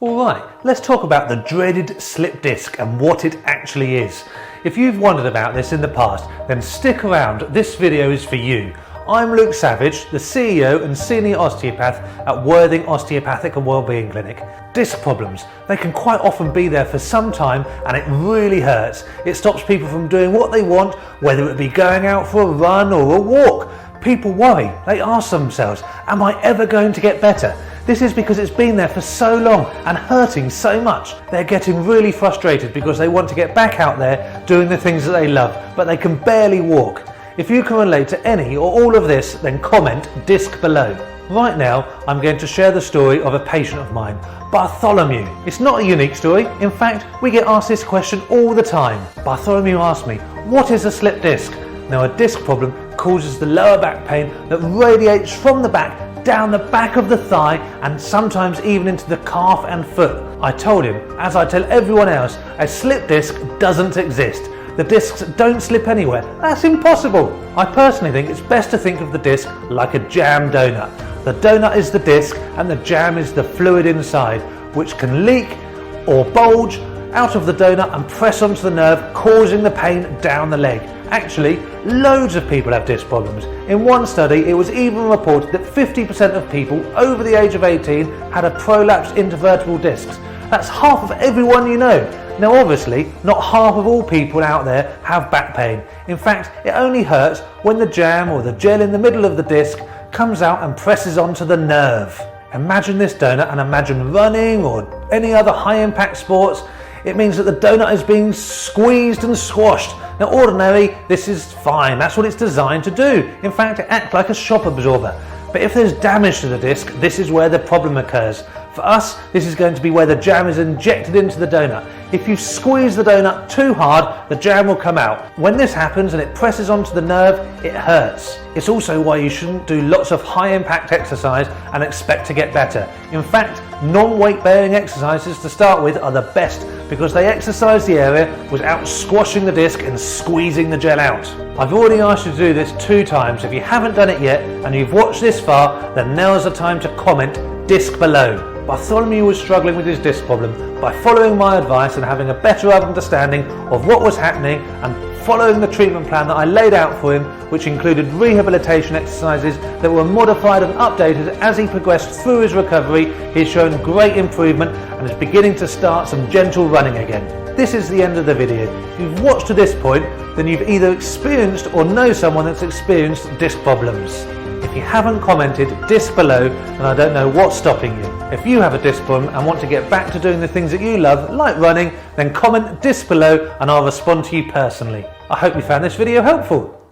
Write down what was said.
Alright, let's talk about the dreaded slip disc and what it actually is. If you've wondered about this in the past, then stick around, this video is for you. I'm Luke Savage, the CEO and Senior Osteopath at Worthing Osteopathic Wellbeing Clinic. Disc problems, they can quite often be there for some time and it really hurts. It stops people from doing what they want, whether it be going out for a run or a walk. People worry, they ask themselves, am I ever going to get better? This is because it's been there for so long and hurting so much. They're getting really frustrated because they want to get back out there doing the things that they love, but they can barely walk. If you can relate to any or all of this, then comment disc below. Right now, I'm going to share the story of a patient of mine, Bartholomew. It's not a unique story. In fact, we get asked this question all the time. Bartholomew asked me, what is a slip disc? Now, a disc problem causes the lower back pain that radiates from the back down the back of the thigh and sometimes even into the calf and foot. I told him, as I tell everyone else, a slip disc doesn't exist. The discs don't slip anywhere. That's impossible. I personally think it's best to think of the disc like a jam donut. The donut is the disc and the jam is the fluid inside, which can leak or bulge out of the donut and press onto the nerve, causing the pain down the leg. Actually, loads of people have disc problems. In one study, it was even reported that 50% of people over the age of 18 had a prolapsed intervertebral discs. That's half of everyone you know. Now obviously, not half of all people out there have back pain. In fact, it only hurts when the jam or the gel in the middle of the disc comes out and presses onto the nerve. Imagine this donut and imagine running or any other high impact sports. It means that the donut is being squeezed and squashed. Now ordinarily, this is fine, that's what it's designed to do. In fact, it acts like a shock absorber. But if there's damage to the disc, this is where the problem occurs. For us, this is going to be where the jam is injected into the donut. If you squeeze the donut too hard, the jam will come out. When this happens and it presses onto the nerve, it hurts. It's also why you shouldn't do lots of high impact exercise and expect to get better. In fact, non-weight bearing exercises to start with are the best because they exercise the area without squashing the disc and squeezing the gel out. I've already asked you to do this 2 times. If you haven't done it yet and you've watched this far, then now's the time to comment disc below. Bartholomew was struggling with his disc problem. By following my advice and having a better understanding of what was happening and following the treatment plan that I laid out for him, which included rehabilitation exercises that were modified and updated as he progressed through his recovery, he's shown great improvement and is beginning to start some gentle running again. This is the end of the video. If you've watched to this point, then you've either experienced or know someone that's experienced disc problems. If you haven't commented disc below, then I don't know what's stopping you. If you have a disc problem and want to get back to doing the things that you love, like running, then comment disc below and I'll respond to you personally. I hope you found this video helpful.